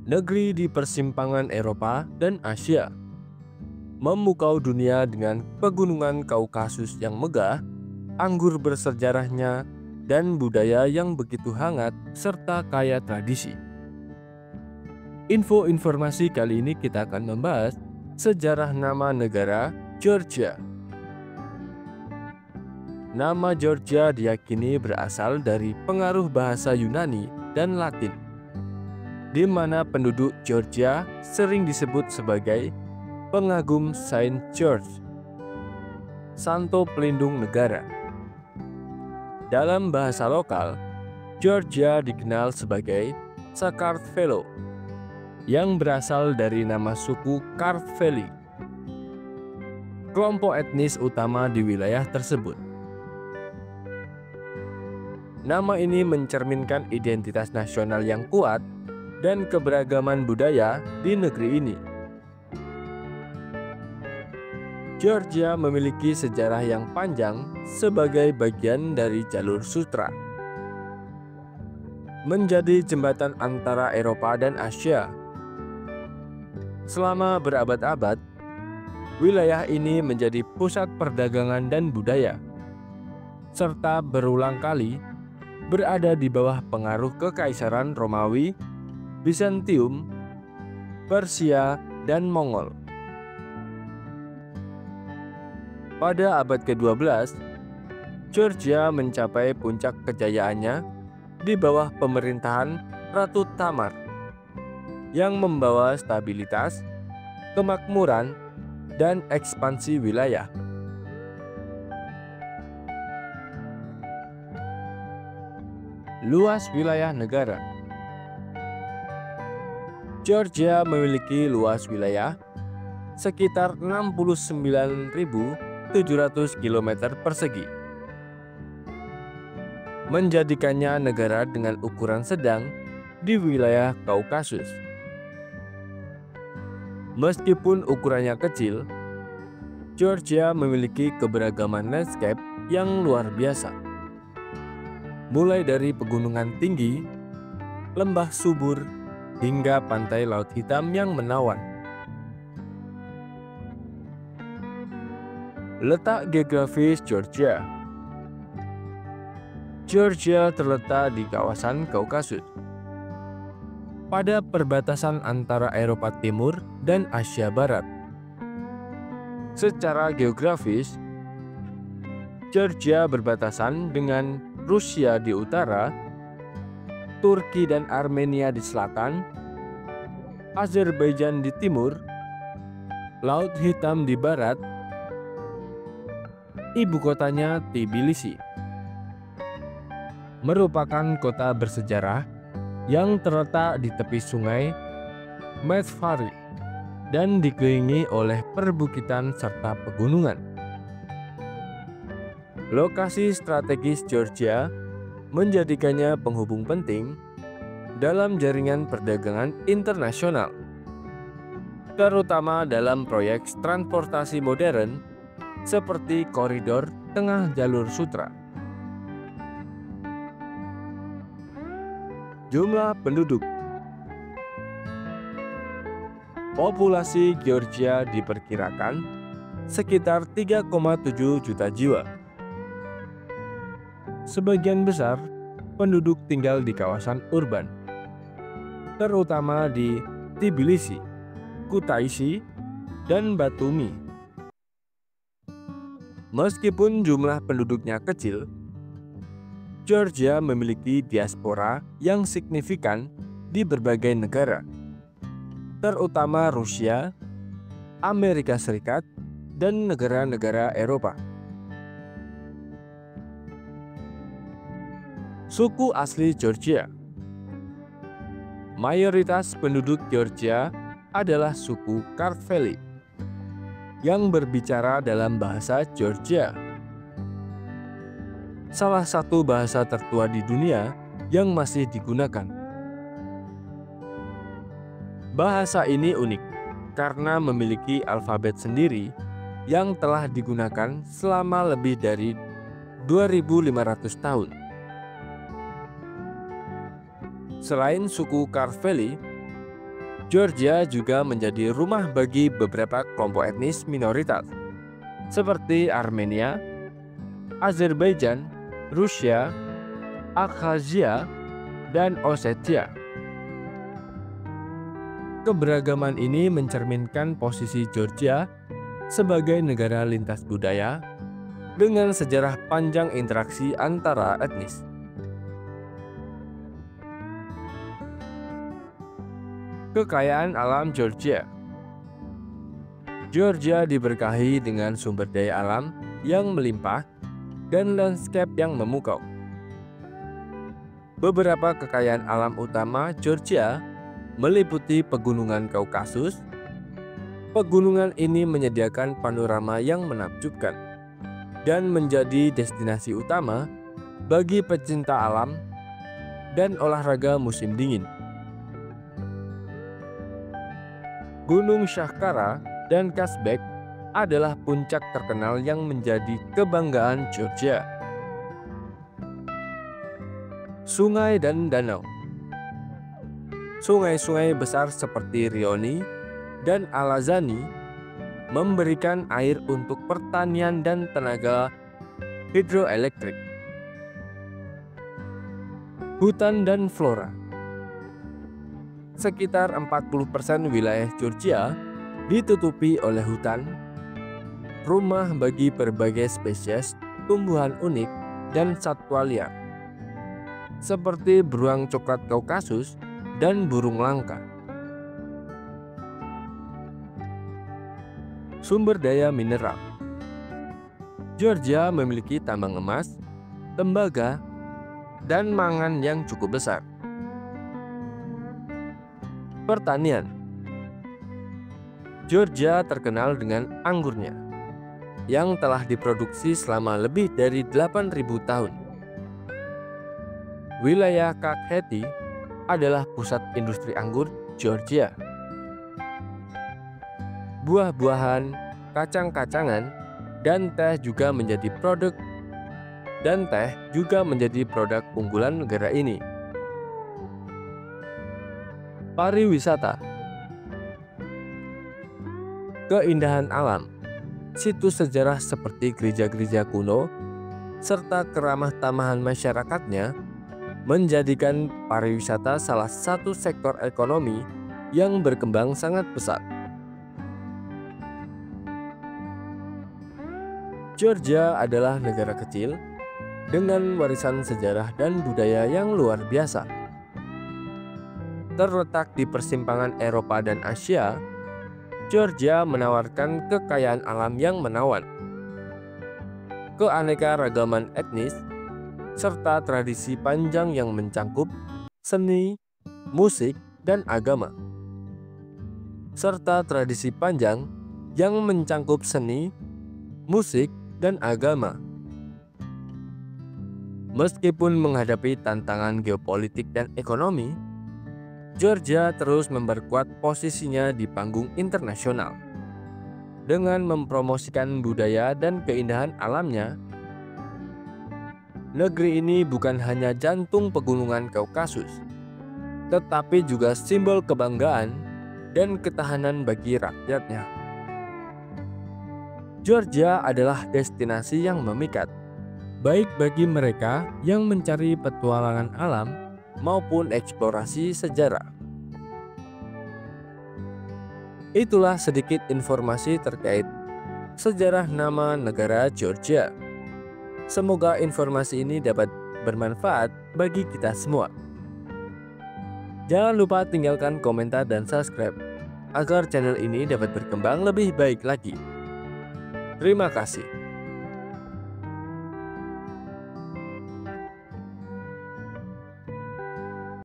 negeri di persimpangan Eropa dan Asia, memukau dunia dengan pegunungan Kaukasus yang megah, anggur bersejarahnya, dan budaya yang begitu hangat serta kaya tradisi. Informasi kali ini kita akan membahas sejarah nama negara Georgia. Nama Georgia diyakini berasal dari pengaruh bahasa Yunani dan Latin, di mana penduduk Georgia sering disebut sebagai pengagum Saint George, santo pelindung negara. Dalam bahasa lokal, Georgia dikenal sebagai Sakartvelo, yang berasal dari nama suku Kartveli, kelompok etnis utama di wilayah tersebut. Nama ini mencerminkan identitas nasional yang kuat dan keberagaman budaya di negeri ini. Georgia memiliki sejarah yang panjang sebagai bagian dari jalur sutra, menjadi jembatan antara Eropa dan Asia. Selama berabad-abad, wilayah ini menjadi pusat perdagangan dan budaya, serta berulang kali berada di bawah pengaruh Kekaisaran Romawi, Bizantium, Persia, dan Mongol. Pada abad ke-12, Georgia mencapai puncak kejayaannya di bawah pemerintahan Ratu Tamar, yang membawa stabilitas, kemakmuran, dan ekspansi wilayah. Luas wilayah negara. Georgia memiliki luas wilayah sekitar 69.700 km persegi, menjadikannya negara dengan ukuran sedang di wilayah Kaukasus. Meskipun ukurannya kecil, Georgia memiliki keberagaman landscape yang luar biasa. Mulai dari pegunungan tinggi, lembah subur, hingga pantai Laut Hitam yang menawan. Letak geografis Georgia. Georgia terletak di kawasan Kaukasus, pada perbatasan antara Eropa Timur dan Asia Barat. Secara geografis, Georgia berbatasan dengan Rusia di utara, Turki dan Armenia di selatan, Azerbaijan di timur, Laut Hitam di barat. Ibu kotanya Tbilisi, merupakan kota bersejarah yang terletak di tepi sungai Medfari dan dikelilingi oleh perbukitan serta pegunungan. Lokasi strategis Georgia menjadikannya penghubung penting dalam jaringan perdagangan internasional, terutama dalam proyek transportasi modern seperti koridor tengah jalur sutra. Jumlah penduduk. Populasi Georgia diperkirakan sekitar 3,7 juta jiwa. Sebagian besar penduduk tinggal di kawasan urban, terutama di Tbilisi, Kutaisi, dan Batumi. Meskipun jumlah penduduknya kecil, Georgia memiliki diaspora yang signifikan di berbagai negara, terutama Rusia, Amerika Serikat, dan negara-negara Eropa. Suku asli Georgia. Mayoritas penduduk Georgia adalah suku Kartveli, yang berbicara dalam bahasa Georgia, salah satu bahasa tertua di dunia yang masih digunakan. Bahasa ini unik karena memiliki alfabet sendiri yang telah digunakan selama lebih dari 2.500 tahun. Selain suku Kartveli, Georgia juga menjadi rumah bagi beberapa kelompok etnis minoritas, seperti Armenia, Azerbaijan, Rusia, Abkhazia, dan Ossetia. Keberagaman ini mencerminkan posisi Georgia sebagai negara lintas budaya dengan sejarah panjang interaksi antara etnis. Kekayaan alam Georgia. Georgia diberkahi dengan sumber daya alam yang melimpah dan landscape yang memukau. Beberapa kekayaan alam utama Georgia meliputi pegunungan Kaukasus. Pegunungan ini menyediakan panorama yang menakjubkan dan menjadi destinasi utama bagi pecinta alam dan olahraga musim dingin. Gunung Saqqara dan Kazbek adalah puncak terkenal yang menjadi kebanggaan Georgia. Sungai dan danau. Sungai-sungai besar seperti Rioni dan Alazani memberikan air untuk pertanian dan tenaga hidroelektrik. Hutan dan flora. Sekitar 40% wilayah Georgia ditutupi oleh hutan, rumah bagi berbagai spesies tumbuhan unik dan satwa liar, seperti beruang coklat Kaukasus dan burung langka. Sumber daya mineral. Georgia memiliki tambang emas, tembaga, dan mangan yang cukup besar. Pertanian. Georgia terkenal dengan anggurnya, yang telah diproduksi selama lebih dari 8.000 tahun. Wilayah Kakheti adalah pusat industri anggur Georgia. Buah-buahan, kacang-kacangan, dan teh juga menjadi produk unggulan negara ini. Pariwisata. Keindahan alam, situs sejarah seperti gereja-gereja kuno, serta keramah tamahan masyarakatnya menjadikan pariwisata salah satu sektor ekonomi yang berkembang sangat pesat. Georgia adalah negara kecil dengan warisan sejarah dan budaya yang luar biasa. Terletak di persimpangan Eropa dan Asia, Georgia menawarkan kekayaan alam yang menawan, keanekaragaman etnis, serta tradisi panjang yang mencangkup seni, musik, dan agama. Meskipun menghadapi tantangan geopolitik dan ekonomi, Georgia terus memperkuat posisinya di panggung internasional. Dengan mempromosikan budaya dan keindahan alamnya, negeri ini bukan hanya jantung pegunungan Kaukasus, tetapi juga simbol kebanggaan dan ketahanan bagi rakyatnya. Georgia adalah destinasi yang memikat, baik bagi mereka yang mencari petualangan alam maupun eksplorasi sejarah. Itulah sedikit informasi terkait sejarah nama negara Georgia. Semoga informasi ini dapat bermanfaat bagi kita semua. Jangan lupa tinggalkan komentar dan subscribe agar channel ini dapat berkembang lebih baik lagi. Terima kasih.